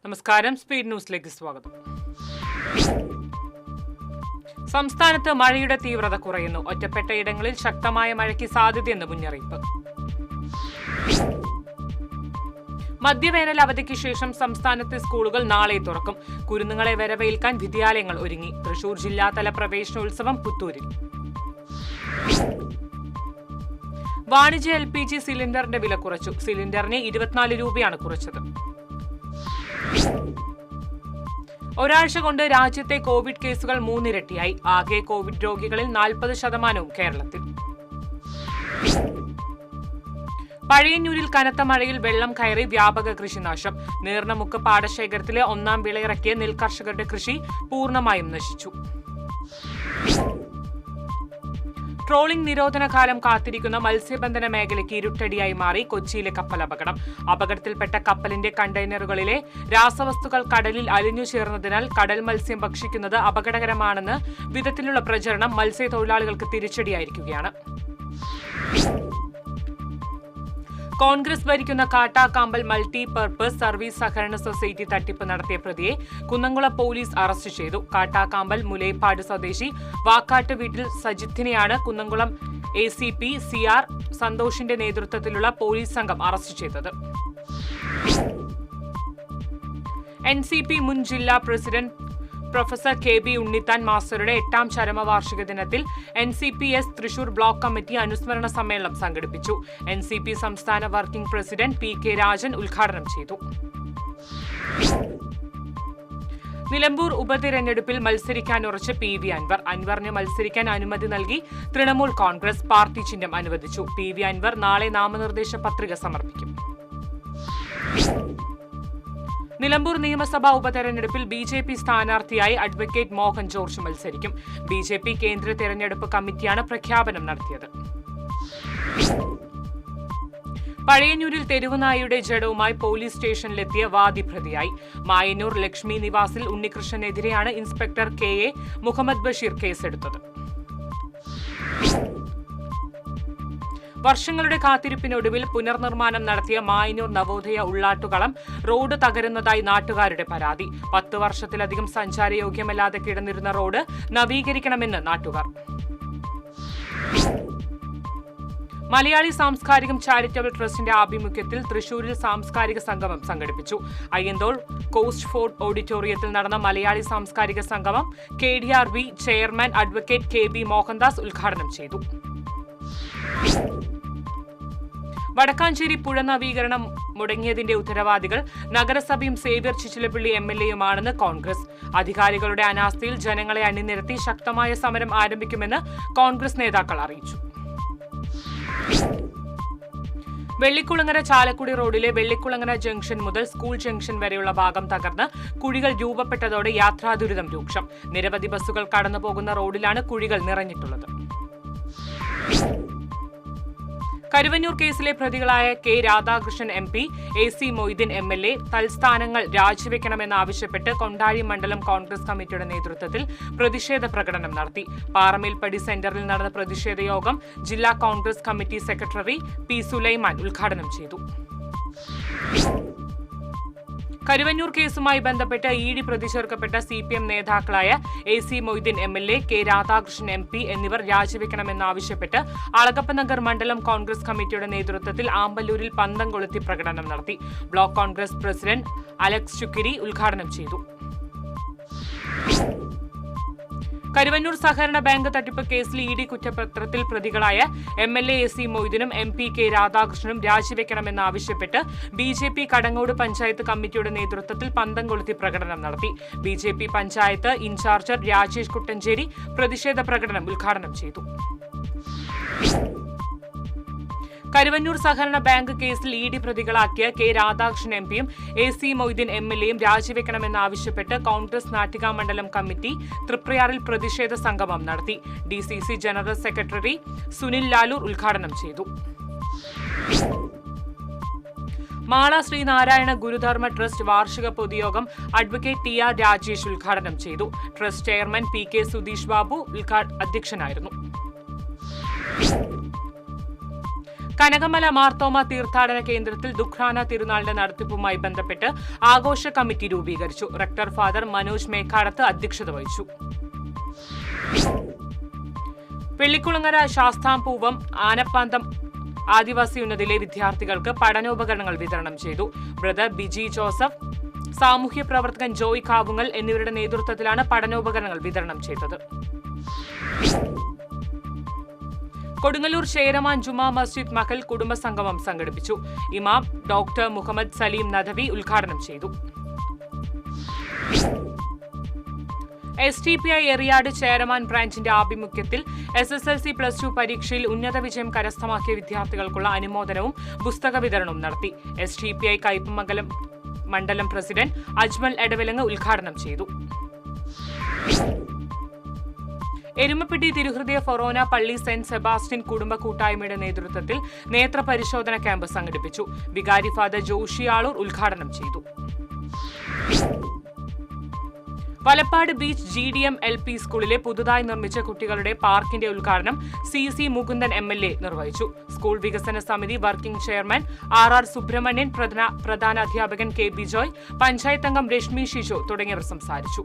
നമസ്കാരം, സ്പീഡ് ന്യൂസിലേക്ക് സ്വാഗതം. സംസ്ഥാനത്ത് മഴയുടെ തീവ്രത കുറയുന്നു. ഒറ്റപ്പെട്ട ഇടങ്ങളിൽ ശക്തമായ മഴയ്ക്ക് സാധ്യതയെന്ന് മുന്നറിയിപ്പ്. മധ്യവേനൽ അവധിക്ക് ശേഷം സംസ്ഥാനത്തെ സ്കൂളുകൾ നാളെ തുറക്കും. കുരുന്നുകളെ വരവേൽക്കാൻ വിദ്യാലയങ്ങൾ ഒരുങ്ങി. തൃശൂർ ജില്ലാതല പ്രവേശനോത്സവം പുത്തൂരിൽ. വാണിജ്യ LPG സിലിണ്ടറിന്റെ വില കുറച്ചു. സിലിണ്ടറിന് 24 രൂപയാണ് കുറച്ചത്. ഒരാഴ്ച കൊണ്ട് രാജ്യത്തെ കോവിഡ് കേസുകൾ 3 ഇരട്ടിയായി. ആകെ കോവിഡ് രോഗികളിൽ 40% കേരളത്തിൽ. പഴയന്നൂരിൽ കനത്ത മഴയിൽ വെള്ളം കയറി വ്യാപക കൃഷിനാശം. നീർണമുക്ക് പാടശേഖരത്തിലെ 1ാം വിളയിറക്കിയ നെൽകർഷകരുടെ കൃഷി പൂർണ്ണമായും നശിച്ചു. ട്രോളിംഗ് നിരോധന കാലം കാത്തിരിക്കുന്ന മത്സ്യബന്ധന മേഖലയ്ക്ക് ഇരുട്ടടിയായി മാറി കൊച്ചിയിലെ കപ്പൽ അപകടം. അപകടത്തിൽപ്പെട്ട കപ്പലിന്റെ കണ്ടെയ്നറുകളിലെ രാസവസ്തുക്കൾ കടലിൽ അലിഞ്ഞു ചേർന്നതിനാൽ കടൽ മത്സ്യം ഭക്ഷിക്കുന്നത് അപകടകരമാണെന്ന വിധത്തിലുള്ള പ്രചരണം മത്സ്യത്തൊഴിലാളികൾക്ക് തിരിച്ചടിയായിരിക്കുകയാണ്. കോൺഗ്രസ് ഭരിക്കുന്ന കാട്ടാക്കാമ്പൽ മൾട്ടി പർപ്പസ് സർവീസ് സഹകരണ സൊസൈറ്റി തട്ടിപ്പ് നടത്തിയ പ്രതിയെ കുന്നംകുളം പോലീസ് അറസ്റ്റ് ചെയ്തു. കാട്ടാക്കാമ്പൽ മുലൈപ്പാട് സ്വദേശി വാക്കാട്ട് വീട്ടിൽ സജിത്തിനെയാണ് കുന്നംകുളം ACP CR സന്തോഷിന്റെ നേതൃത്വത്തിലുള്ള പോലീസ് സംഘം അറസ്റ്റ് ചെയ്തത്. NCP മുൻ ജില്ലാ പ്രസിഡന്റ് പ്രൊഫസർ KB ഉണ്ണിത്താൻ മാസ്റ്ററുടെ 8ാം ചരമവാർഷിക ദിനത്തിൽ NCPS തൃശൂർ ബ്ലോക്ക് കമ്മിറ്റി അനുസ്മരണ സമ്മേളനം സംഘടിപ്പിച്ചു. NCP സംസ്ഥാന വർക്കിംഗ് പ്രസിഡന്റ് PK രാജൻ ഉദ്ഘാടനം ചെയ്തു. നിലമ്പൂർ ഉപതിരഞ്ഞെടുപ്പിൽ മത്സരിക്കാൻ ഉറച്ച് PV അൻവർ. അൻവറിന് മത്സരിക്കാൻ അനുമതി നൽകി തൃണമൂൽ കോൺഗ്രസ്. പാർട്ടി ചിഹ്നം അനുവദിച്ചു. PV അൻവർ നാളെ നാമനിർദ്ദേശ പത്രിക സമർപ്പിക്കും. നിലമ്പൂർ നിയമസഭാ ഉപതെരഞ്ഞെടുപ്പിൽ BJP സ്ഥാനാർത്ഥിയായി അഡ്വക്കേറ്റ് മോഹൻ ജോർജ് മത്സരിക്കും. BJP കേന്ദ്ര തെരഞ്ഞെടുപ്പ് കമ്മിറ്റിയാണ് പ്രഖ്യാപനം നടത്തിയത്. പഴയന്നൂരിൽ തെരുവുനായയുടെ ജഡവുമായി പോലീസ് സ്റ്റേഷനിലെത്തിയ വാദി പ്രതിയായി. മായന്നൂർ ലക്ഷ്മി നിവാസിൽ ഉണ്ണികൃഷ്ണനെതിരെയാണ് ഇൻസ്പെക്ടർ KA മുഹമ്മദ് ബഷീർ കേസെടുത്തത്. വർഷങ്ങളുടെ കാത്തിരിപ്പിനൊടുവിൽ പുനർനിർമ്മാണം നടത്തിയ മായന്നൂർ നവോദയ ഉള്ളാട്ടുകളം റോഡ് തകരുന്നതായി നാട്ടുകാരുടെ പരാതി. 10 വർഷത്തിലധികം സഞ്ചാരയോഗ്യമല്ലാതെ കിടന്നിരുന്ന റോഡ് നവീകരിക്കണമെന്ന് നാട്ടുകാർ. മലയാളി സാംസ്കാരികം ചാരിറ്റബിൾ ട്രസ്റ്റിന്റെ ആഭിമുഖ്യത്തിൽ തൃശൂരിൽ സാംസ്കാരിക സംഗമം സംഘടിപ്പിച്ചു. അയ്യന്തോൾ കോസ്റ്റ് ഫോർട്ട് ഓഡിറ്റോറിയത്തിൽ നടന്ന മലയാളി സാംസ്കാരിക സംഗമം KDRB chairman advocate KB Mohandas ഉദ്ഘാടനം ചെയ്തു. വടക്കാഞ്ചേരി പുഴ നവീകരണം മുടങ്ങിയതിന്റെ ഉത്തരവാദികൾ നഗരസഭയും സേവ്യർ ചിറ്റിലപ്പള്ളി MLAയുമാണെന്ന് കോൺഗ്രസ്. അധികാരികളുടെ അനാസ്ഥയിൽ ജനങ്ങളെ അണിനിരത്തി ശക്തമായ സമരം ആരംഭിക്കുമെന്ന് കോൺഗ്രസ് നേതാക്കൾ അറിയിച്ചു. വെള്ളിക്കുളങ്ങര ചാലക്കുടി റോഡിലെ വെള്ളിക്കുളങ്ങര ജംഗ്ഷൻ മുതൽ സ്കൂൾ ജംഗ്ഷൻ വരെയുള്ള ഭാഗം തകർന്ന് കുഴികൾ രൂപപ്പെട്ടതോടെ യാത്രാദുരിതം രൂക്ഷം. നിരവധി ബസ്സുകൾ കടന്നുപോകുന്ന റോഡിലാണ് കുഴികൾ നിറഞ്ഞിട്ടുള്ളത്. കരുവന്നൂർ കേസിലെ പ്രതികളായ K Radhakrishnan MP, AC Moideen MLA തൽസ്ഥാനങ്ങൾ രാജിവെക്കണമെന്നാവശ്യപ്പെട്ട് Kondazhy മണ്ഡലം കോൺഗ്രസ് കമ്മിറ്റിയുടെ നേതൃത്വത്തിൽ പ്രതിഷേധ പ്രകടനം നടത്തി. പാറമേൽപ്പടി സെന്ററിൽ നടന്ന പ്രതിഷേധ യോഗം ജില്ലാ Congress committee secretary P Sulaiman ഉദ്ഘാടനം ചെയ്തു. കരുവന്നൂർ കേസുമായി ബന്ധപ്പെട്ട് ED പ്രതി ചേർക്കപ്പെട്ട CPM നേതാക്കളായ AC Moideen MLA, K Radhakrishnan MP എന്നിവർ രാജിവെക്കണമെന്നാവശ്യപ്പെട്ട് അളഗപ്പനഗർ മണ്ഡലം കോൺഗ്രസ് കമ്മിറ്റിയുടെ നേതൃത്വത്തിൽ ആമ്പല്ലൂരിൽ പന്തം കൊളുത്തി പ്രകടനം നടത്തി. Block Congress president Alex Chukkiri ഉദ്ഘാടനം ചെയ്തു. കരുവന്നൂർ സഹകരണ ബാങ്ക് തട്ടിപ്പ് കേസിൽ ED കുറ്റപത്രത്തിൽ പ്രതികളായ MLA AC മൊയ്തീനും MP K രാധാകൃഷ്ണനും രാജിവെക്കണമെന്നാവശ്യപ്പെട്ട് BJP Kadangode panchayat കമ്മിറ്റിയുടെ നേതൃത്വത്തിൽ പന്തം കൊളുത്തി പ്രകടനം നടത്തി. BJP പഞ്ചായത്ത് ഇൻചാർജർ രാജേഷ് കുട്ടഞ്ചേരി പ്രതിഷേധ പ്രകടനം ഉദ്ഘാടനം ചെയ്തു. കരുവന്നൂർ സഹകരണ ബാങ്ക് കേസിൽ ED പ്രതികളാക്കിയ K Radhakrishnan MPയും AC Moideen MLAയും രാജിവെക്കണമെന്നാവശ്യപ്പെട്ട് Congress Nattika മണ്ഡലം കമ്മിറ്റി തൃപ്രയാറിൽ പ്രതിഷേധ സംഗമം നടത്തി. DCC general secretary Sunil Lalur ഉദ്ഘാടനം ചെയ്തു. മാള ശ്രീനാരായണ ഗുരുധർമ്മ ട്രസ്റ്റ് വാർഷിക പൊതുയോഗം അഡ്വക്കേറ്റ് TR രാജേഷ് ഉദ്ഘാടനം ചെയ്തു. Trust chairman PK Sudheesh Babu അധ്യക്ഷനായിരുന്നു. കനകമല മാർത്തോമ തീർത്ഥാടന കേന്ദ്രത്തിൽ ദുഃഖാന തിരുനാളിന്റെ നടത്തിപ്പുമായി ബന്ധപ്പെട്ട് ആഘോഷ കമ്മിറ്റി രൂപീകരിച്ചു. റെക്ടർ ഫാദർ മനോജ് മേക്കാടത്ത് അധ്യക്ഷത വഹിച്ചു. വെള്ളിക്കുളങ്ങര ശാസ്താംപൂവം ആനപ്പാന്തം ആദിവാസി ഉന്നതിലെ വിദ്യാർത്ഥികൾക്ക് പഠനോപകരണങ്ങൾ വിതരണം ചെയ്തു. ബ്രദർ ബിജി ജോസഫ്, സാമൂഹ്യ പ്രവർത്തകൻ ജോയ് കാവുങ്ങൽ എന്നിവരുടെ നേതൃത്വത്തിലാണ് പഠനോപകരണങ്ങൾ വിതരണം ചെയ്തത്. കൊടുങ്ങല്ലൂർ ഷേരമാൻ ജുമാ മസ്ജിദ് മഹൽ കുടുംബസംഗമം സംഘടിപ്പിച്ചു. ഇമാം ഡോക്ടർ മുഹമ്മദ് സലീം നദവി ഉദ്ഘാടനം ചെയ്തു. STPI എറിയാട് ചേരമാൻ ബ്രാഞ്ചിന്റെ ആഭിമുഖ്യത്തിൽ SSLC+2 പരീക്ഷയിൽ ഉന്നത വിജയം കരസ്ഥമാക്കിയ വിദ്യാർത്ഥികൾക്കുള്ള അനുമോദനവും പുസ്തക വിതരണവും നടത്തി. STPI കയ്പമംഗലം മണ്ഡലം പ്രസിഡന്റ് അജ്മൽ എടവിലങ്ങ് ഉദ്ഘാടനം ചെയ്തു. എരുമപ്പെട്ടി തിരുഹൃദയ ഫൊറോന പള്ളി സെന്റ് സെബാസ്റ്റ്യൻ കുടുംബ കൂട്ടായ്മയുടെ നേതൃത്വത്തിൽ നേത്ര പരിശോധന ക്യാമ്പ് സംഘടിപ്പിച്ചു. വികാരി ഫാദർ ജോഷി ആളൂർ ഉദ്ഘാടനം ചെയ്തു. വലപ്പാട് ബീച്ച് GDM LP സ്കൂളിലെ പുതുതായി നിർമ്മിച്ച കുട്ടികളുടെ പാർക്കിന്റെ ഉദ്ഘാടനം CC മുകുന്ദൻ MLA നിർവഹിച്ചു. സ്കൂൾ വികസന സമിതി വർക്കിംഗ് ചെയർമാൻ RR സുബ്രഹ്മണ്യൻ, പ്രധാന അധ്യാപകൻ KB ജോയ്, പഞ്ചായത്ത് അംഗം രശ്മി ഷിജു തുടങ്ങിയവർ സംസാരിച്ചു.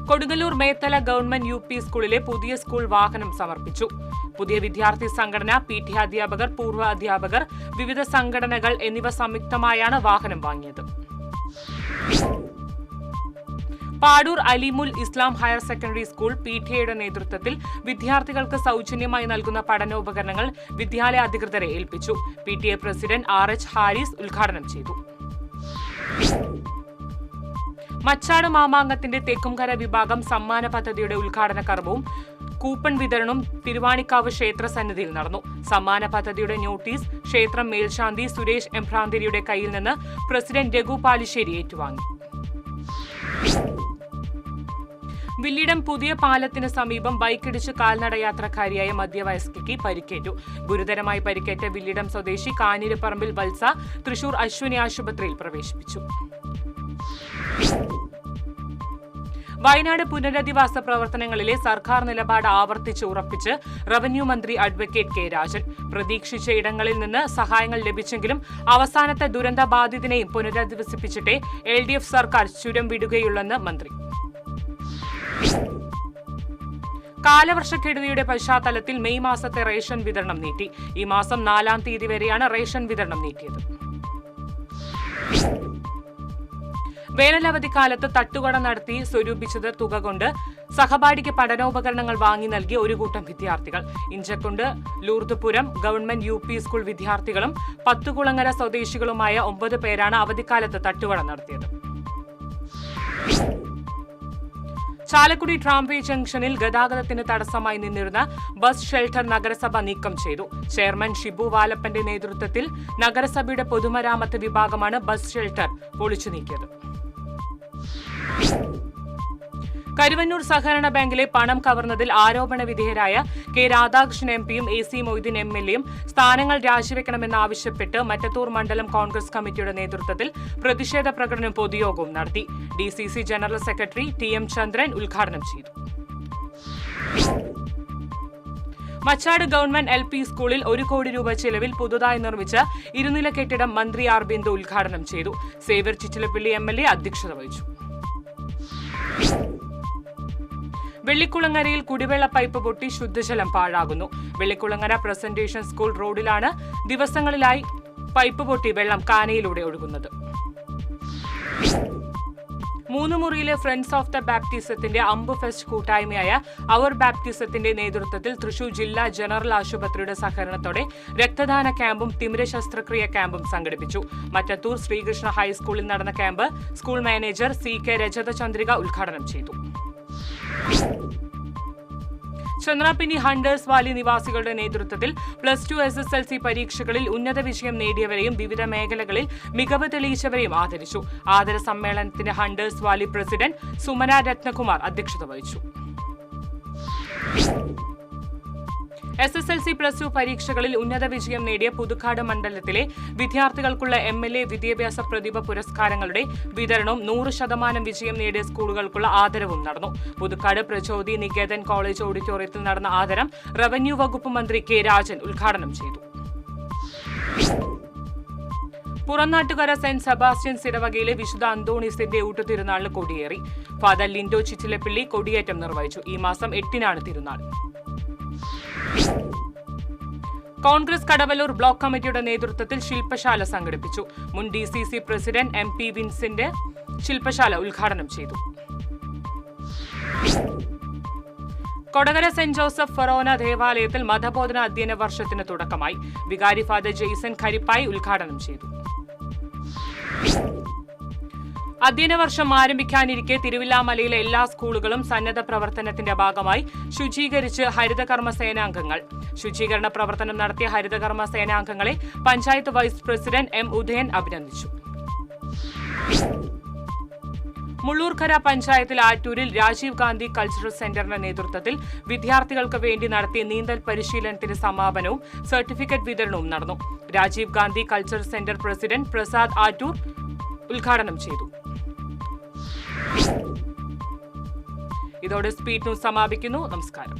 കൊടുങ്ങല്ലൂർ മേത്തല ഗവൺമെന്റ് UP സ്കൂളിലെ പുതിയ സ്കൂൾ വാഹനം സമർപ്പിച്ചു. പുതിയ വിദ്യാർത്ഥി സംഘടന, PT അധ്യാപകർ, പൂർവ്വ അധ്യാപകർ, വിവിധ സംഘടനകൾ എന്നിവ സംയുക്തമായാണ് വാഹനം വാങ്ങിയത്. പാടൂർ അലിമുൽ ഇസ്ലാം ഹയർ സെക്കൻഡറി സ്കൂൾ PTA നേതൃത്വത്തിൽ വിദ്യാർത്ഥികൾക്ക് സൗജന്യമായി നൽകുന്ന പഠനോപകരണങ്ങൾ വിദ്യാലയ അധികൃതരെ ഏൽപ്പിച്ചു. PTA പ്രസിഡന്റ് RH ഹാരിസ് ഉദ്ഘാടനം ചെയ്തു. മച്ചാട് മാമാങ്കത്തിന്റെ തെക്കുംകര വിഭാഗം സമ്മാന പദ്ധതിയുടെ ഉദ്ഘാടന കർമ്മവും കൂപ്പൺ വിതരണവും തിരുവാണിക്കാവ് ക്ഷേത്ര സന്നിധിയിൽ നടന്നു. സമ്മാന പദ്ധതിയുടെ നോട്ടീസ് ക്ഷേത്രം മേൽശാന്തി സുരേഷ് എംഭ്രാന്തിരിയുടെ കയ്യിൽ നിന്ന് പ്രസിഡന്റ് രഘു പാലിശ്ശേരി ഏറ്റുവാങ്ങി. വില്ലിടം പുതിയ പാലത്തിന് സമീപം ബൈക്കിടിച്ച് കാൽനടയാത്രക്കാരിയായ മധ്യവയസ്കയ്ക്ക് പരിക്കേറ്റു. ഗുരുതരമായി പരിക്കേറ്റ വില്ലിടം സ്വദേശി കാഞ്ഞിരപ്പറമ്പിൽ വത്സ തൃശൂർ അശ്വിനി ആശുപത്രിയിൽ പ്രവേശിപ്പിച്ചു. വയനാട് പുനരധിവാസ പ്രവർത്തനങ്ങളിലെ സർക്കാർ നിലപാട് ആവർത്തിച്ച് ഉറപ്പിച്ച് റവന്യൂ മന്ത്രി അഡ്വക്കേറ്റ് K രാജൻ. പ്രതീക്ഷിച്ച ഇടങ്ങളിൽ നിന്ന് സഹായങ്ങൾ ലഭിച്ചെങ്കിലും അവസാനത്തെ ദുരന്ത ബാധിതനെയും പുനരധിവസിപ്പിച്ചിട്ടേ LDF സർക്കാർ ചുരം വിടുകയുള്ളെന്ന് മന്ത്രി. കാലവർഷക്കെടുതിയുടെ പശ്ചാത്തലത്തിൽ മെയ് മാസത്തെ റേഷൻ വിതരണം നീട്ടി. ഈ മാസം 4-ാം തീയതി വരെയാണ് റേഷൻ വിതരണം നീട്ടിയത്. വേനലവധിക്കാലത്ത് തട്ടുകട നടത്തി സ്വരൂപിച്ചത് തുക കൊണ്ട് സഹപാഠിക്ക് പഠനോപകരണങ്ങൾ വാങ്ങി നൽകിയ ഒരു കൂട്ടം വിദ്യാർത്ഥികൾ. Inchakkundu Lourdepuram government UP school വിദ്യാർത്ഥികളും പത്തുകുളങ്ങര സ്വദേശികളുമായ 9 പേരാണ് അവധിക്കാലത്ത് തട്ടുകട നടത്തിയത്. ചാലക്കുടി ട്രാംവേ ജംഗ്ഷനിൽ ഗതാഗതത്തിന് തടസ്സമായി നിന്നിരുന്ന ബസ് ഷെൽട്ടർ നഗരസഭ നീക്കം ചെയ്തു. ചെയർമാൻ ഷിബു വാലപ്പന്റെ നേതൃത്വത്തിൽ നഗരസഭയുടെ പൊതുമരാമത്ത് വിഭാഗമാണ് ബസ് ഷെൽട്ടർ പൊളിച്ചു നീക്കിയത്. കരുവന്നൂർ സഹകരണ ബാങ്കിലെ പണം കവർന്നതിൽ ആരോപണ വിധേയരായ K രാധാകൃഷ്ണൻ MPയും AC മൊയ്തീൻ MLAയും സ്ഥാനങ്ങൾ രാജിവെക്കണമെന്നാവശ്യപ്പെട്ട് മറ്റത്തൂർ മണ്ഡലം കോൺഗ്രസ് കമ്മിറ്റിയുടെ നേതൃത്വത്തിൽ പ്രതിഷേധ പ്രകടനവും പൊതുയോഗവും നടത്തി. DCC ജനറൽ സെക്രട്ടറി TM ചന്ദ്രൻ ഉദ്ഘാടനം ചെയ്തു. മച്ചാട് ഗവൺമെന്റ് LP സ്കൂളിൽ 1 കോടി രൂപ ചെലവിൽ പുതുതായി നിർമ്മിച്ച ഇരുനില കെട്ടിടം മന്ത്രി R ബിന്ദു ഉദ്ഘാടനം ചെയ്തു. സേവ്യർ ചിറ്റിലപ്പള്ളി MLA അധ്യക്ഷത വഹിച്ചു. വെള്ളിക്കുളങ്ങരയിൽ കുടിവെള്ള പൈപ്പ് പൊട്ടി ശുദ്ധജലം പാഴാകുന്നു. വെള്ളിക്കുളങ്ങര പ്രസന്റേഷൻ സ്കൂൾ റോഡിലാണ് ദിവസങ്ങളിലായി പൈപ്പ് പൊട്ടി വെള്ളം കാനയിലൂടെ ഒഴുകുന്നത്. മൂന്നുമുറിയിലെ ഫ്രണ്ട്സ് ഓഫ് ദ ബാപ്റ്റിസത്തിന്റെ അമ്പ് ഫെസ്റ്റ് കൂട്ടായ്മയായ അവർ ബാപ്റ്റിസത്തിന്റെ നേതൃത്വത്തിൽ തൃശൂർ ജില്ലാ ജനറൽ ആശുപത്രിയുടെ സഹകരണത്തോടെ രക്തദാന ക്യാമ്പും തിമിര ശസ്ത്രക്രിയ ക്യാമ്പും സംഘടിപ്പിച്ചു. മറ്റത്തൂർ ശ്രീകൃഷ്ണ ഹൈസ്കൂളിൽ നടന്ന ക്യാമ്പ് സ്കൂൾ മാനേജർ CK രജതചന്ദ്രിക ഉദ്ഘാടനം ചെയ്തു. ചന്ദ്രാപിന്നി ഹണ്ടേഴ്സ് വാലി നിവാസികളുടെ നേതൃത്വത്തിൽ +2 SSLC പരീക്ഷകളിൽ ഉന്നത വിജയം നേടിയവരെയും വിവിധ മേഖലകളിൽ മികവ് തെളിയിച്ചവരെയും ആദരിച്ചു. ആദര സമ്മേളനത്തിന് hunters Valley president Sumana Ratnakumar അധ്യക്ഷത വഹിച്ചു. SSLC +2 പരീക്ഷകളിൽ ഉന്നത വിജയം നേടിയ പുതുക്കാട് മണ്ഡലത്തിലെ വിദ്യാർത്ഥികൾക്കുള്ള MLA വിദ്യാഭ്യാസ പ്രതിഭ പുരസ്കാരങ്ങളുടെ വിതരണവും 100% വിജയം നേടിയ സ്കൂളുകൾക്കുള്ള ആദരവും നടന്നു. പുതുക്കാട് പ്രചോദി നികേതൻ കോളേജ് ഓഡിറ്റോറിയത്തിൽ നടന്ന ആദരം റവന്യൂ വകുപ്പ് മന്ത്രി കെ രാജൻ ഉദ്ഘാടനം ചെയ്തു. പുറനാട്ടുകര സെന്റ് സെബാസ്റ്റ്യൻസ് ഇടവകയിലെ വിശുദ്ധ അന്തോണീസിന്റെ ഊട്ടുതിരുനാളിന് കൊടിയേറി. ഫാദർ ലിൻഡോ ചിറ്റിലപ്പിള്ളി കൊടിയേറ്റം നിർവഹിച്ചു. ഈ മാസം 8-നാണ് തിരുനാൾ. കോൺഗ്രസ് കടവല്ലൂർ ബ്ലോക്ക് കമ്മിറ്റിയുടെ നേതൃത്വത്തിൽ ശില്പശാല സംഘടിപ്പിച്ചു. മുൻ DCC പ്രസിഡന്റ് MP വിൻസെന്റ് ശില്പശാല ഉദ്ഘാടനം ചെയ്തു. കൊടകര സെന്റ് ജോസഫ് ഫൊറോന ദേവാലയത്തിൽ മതബോധന അധ്യയന വർഷത്തിന് തുടക്കമായി. വികാരി ഫാദർ ജെയ്സൺ ഖരിപ്പായി ഉദ്ഘാടനം ചെയ്തു. അധ്യയന വർഷം ആരംഭിക്കാനിരിക്കെ തിരുവില്ലാമലയിലെ എല്ലാ സ്കൂളുകളും സന്നദ്ധ പ്രവർത്തനത്തിന്റെ ഭാഗമായി ശുചീകരിച്ച് ഹരിതകർമ്മ സേനാംഗങ്ങൾ. ശുചീകരണ പ്രവർത്തനം നടത്തിയ ഹരിതകർമ്മ സേനാംഗങ്ങളെ panchayat vice president M Udayan അഭിനന്ദിച്ചു. മുള്ളൂർക്കര പഞ്ചായത്തിൽ ആറ്റൂരിൽ രാജീവ് ഗാന്ധി കൾച്ചറൽ സെന്ററിന്റെ നേതൃത്വത്തിൽ വിദ്യാർത്ഥികൾക്ക് വേണ്ടി നടത്തിയ നീന്തൽ പരിശീലനത്തിന് സമാപനവും സർട്ടിഫിക്കറ്റ് വിതരണവും നടന്നു. Rajiv Gandhi cultural centre president Prasad Attoor ഉദ്ഘാടനം ചെയ്തു. ഇതോടെ സ്പീഡ് ന്യൂസ് സമാപിക്കുന്നു. നമസ്കാരം.